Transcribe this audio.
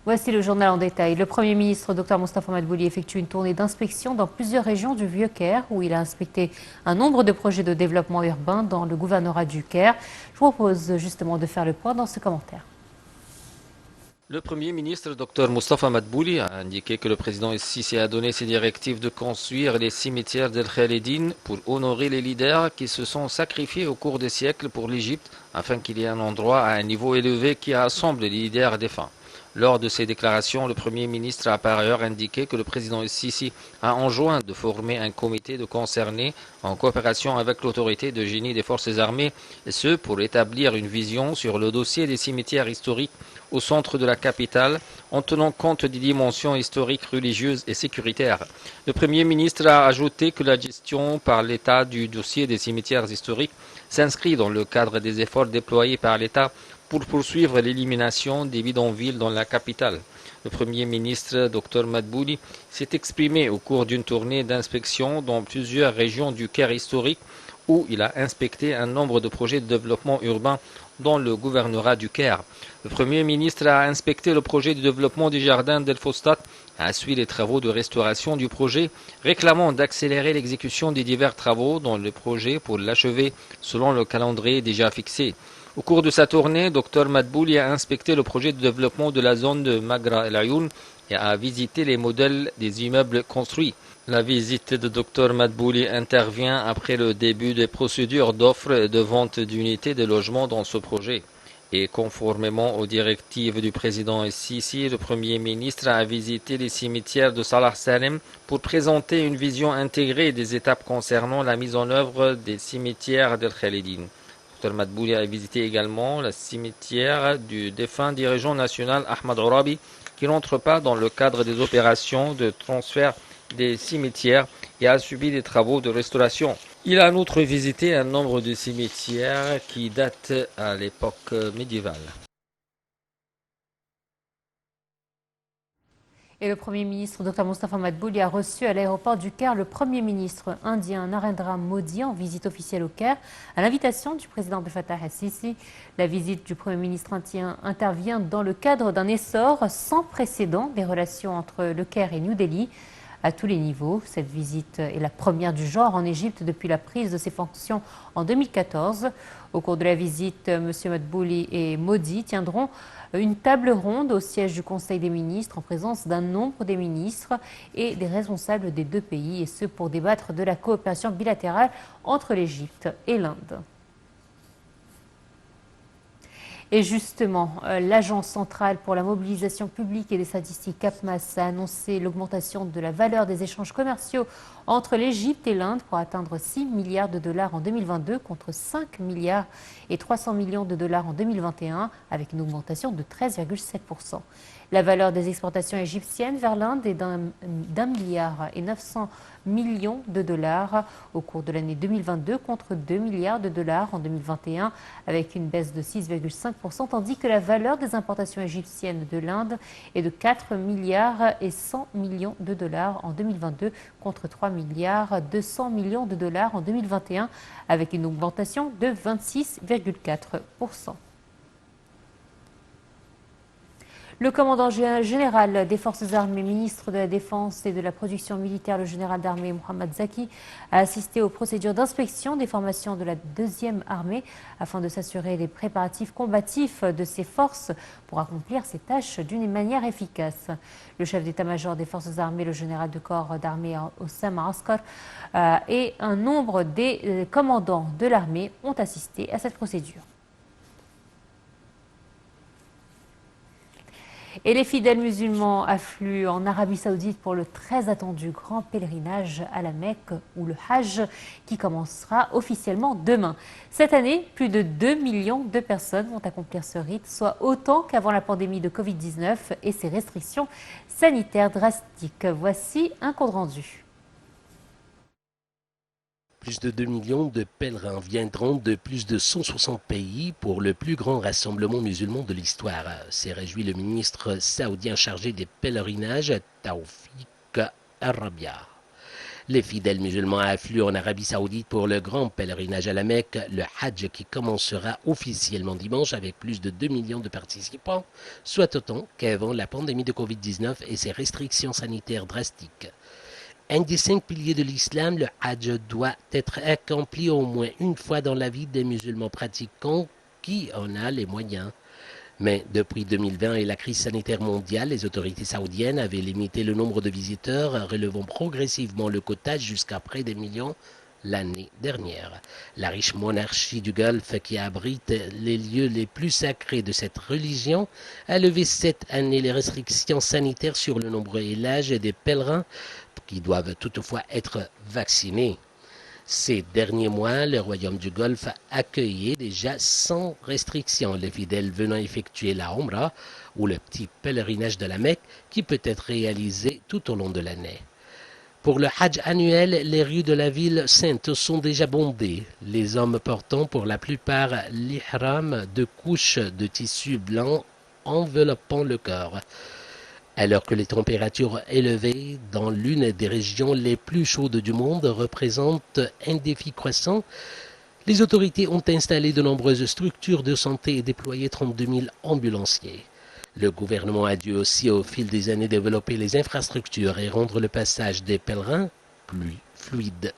Voici le journal en détail. Le Premier ministre Dr Moustapha Madbouli effectue une tournée d'inspection dans plusieurs régions du Vieux-Caire où il a inspecté un nombre de projets de développement urbain dans le gouvernorat du Caire. Je vous propose justement de faire le point dans ce commentaire. Le Premier ministre Dr Moustapha Madbouli a indiqué que le président Sisi a donné ses directives de construire les cimetières d'El Khalidine pour honorer les leaders qui se sont sacrifiés au cours des siècles pour l'Égypte afin qu'il y ait un endroit à un niveau élevé qui rassemble les leaders défunts. Lors de ces déclarations, le Premier ministre a par ailleurs indiqué que le président Sisi a enjoint de former un comité de concernés en coopération avec l'autorité de génie des forces armées, et ce pour établir une vision sur le dossier des cimetières historiques au centre de la capitale en tenant compte des dimensions historiques, religieuses et sécuritaires. Le Premier ministre a ajouté que la gestion par l'État du dossier des cimetières historiques s'inscrit dans le cadre des efforts déployés par l'État pour poursuivre l'élimination des bidonvilles dans la capitale. Le Premier ministre Dr Madbouli s'est exprimé au cours d'une tournée d'inspection dans plusieurs régions du Caire historique où il a inspecté un nombre de projets de développement urbain dans le gouvernorat du Caire. Le Premier ministre a inspecté le projet de développement des jardins d'El Fostat, a suivi les travaux de restauration du projet, réclamant d'accélérer l'exécution des divers travaux dans le projet pour l'achever selon le calendrier déjà fixé. Au cours de sa tournée, Dr Madbouli a inspecté le projet de développement de la zone de Magra El Ayoun et a visité les modèles des immeubles construits. La visite de Dr Madbouli intervient après le début des procédures d'offre et de vente d'unités de logement dans ce projet. Et conformément aux directives du président Sisi, le Premier ministre a visité les cimetières de Salah Salem pour présenter une vision intégrée des étapes concernant la mise en œuvre des cimetières d'El Khalidine. Dr Madbouli a visité également le cimetière du défunt dirigeant national Ahmad Orabi, qui n'entre pas dans le cadre des opérations de transfert des cimetières et a subi des travaux de restauration. Il a en outre visité un nombre de cimetières qui datent à l'époque médiévale. Et le Premier ministre Dr Moustapha Madbouli a reçu à l'aéroport du Caire le Premier ministre indien Narendra Modi en visite officielle au Caire à l'invitation du président Abdel Fattah el-Sisi. La visite du Premier ministre indien intervient dans le cadre d'un essor sans précédent des relations entre le Caire et New Delhi à tous les niveaux. Cette visite est la première du genre en Égypte depuis la prise de ses fonctions en 2014. Au cours de la visite, M. Madbouli et Modi tiendront une table ronde au siège du Conseil des ministres en présence d'un nombre des ministres et des responsables des deux pays, et ce pour débattre de la coopération bilatérale entre l'Égypte et l'Inde. Et justement, l'Agence centrale pour la mobilisation publique et des statistiques CAPMAS a annoncé l'augmentation de la valeur des échanges commerciaux entre l'Égypte et l'Inde pour atteindre 6 milliards de dollars en 2022 contre 5 milliards et 300 millions de dollars en 2021 avec une augmentation de 13,7%. La valeur des exportations égyptiennes vers l'Inde est d'1 milliard et 900 millions de dollars au cours de l'année 2022 contre 2 milliards de dollars en 2021 avec une baisse de 6,5%, tandis que la valeur des importations égyptiennes de l'Inde est de 4 milliards et 100 millions de dollars en 2022 contre 3 milliards 200 millions de dollars en 2021 avec une augmentation de 26,4%. Le commandant général des forces armées, ministre de la Défense et de la production militaire, le général d'armée Mohamed Zaki, a assisté aux procédures d'inspection des formations de la 2e armée afin de s'assurer des préparatifs combatifs de ses forces pour accomplir ces tâches d'une manière efficace. Le chef d'état-major des forces armées, le général de corps d'armée Oussama Askar et un nombre des commandants de l'armée ont assisté à cette procédure. Et les fidèles musulmans affluent en Arabie Saoudite pour le très attendu grand pèlerinage à la Mecque ou le Hajj qui commencera officiellement demain. Cette année, plus de 2 millions de personnes vont accomplir ce rite, soit autant qu'avant la pandémie de Covid-19 et ses restrictions sanitaires drastiques. Voici un compte rendu. Plus de 2 millions de pèlerins viendront de plus de 160 pays pour le plus grand rassemblement musulman de l'histoire. S'est réjoui le ministre saoudien chargé des pèlerinages, Taoufik Al-Rabia. Les fidèles musulmans affluent en Arabie Saoudite pour le grand pèlerinage à la Mecque, le Hajj qui commencera officiellement dimanche avec plus de 2 millions de participants, soit autant qu'avant la pandémie de Covid-19 et ses restrictions sanitaires drastiques. Un des 5 piliers de l'islam, le Hajj doit être accompli au moins une fois dans la vie des musulmans pratiquants qui en a les moyens. Mais depuis 2020 et la crise sanitaire mondiale, les autorités saoudiennes avaient limité le nombre de visiteurs, relevant progressivement le quota jusqu'à près des millions l'année dernière. La riche monarchie du Golfe, qui abrite les lieux les plus sacrés de cette religion, a levé cette année les restrictions sanitaires sur le nombre et l'âge des pèlerins qui doivent toutefois être vaccinés. Ces derniers mois, le royaume du Golfe accueillait déjà sans restriction les fidèles venant effectuer la Umrah ou le petit pèlerinage de la Mecque qui peut être réalisé tout au long de l'année. Pour le Hajj annuel, les rues de la ville sainte sont déjà bondées, les hommes portant pour la plupart l'ihram de couches de tissu blanc enveloppant le corps. Alors que les températures élevées dans l'une des régions les plus chaudes du monde représentent un défi croissant, les autorités ont installé de nombreuses structures de santé et déployé 32 000 ambulanciers. Le gouvernement a dû aussi au fil des années développer les infrastructures et rendre le passage des pèlerins plus fluide.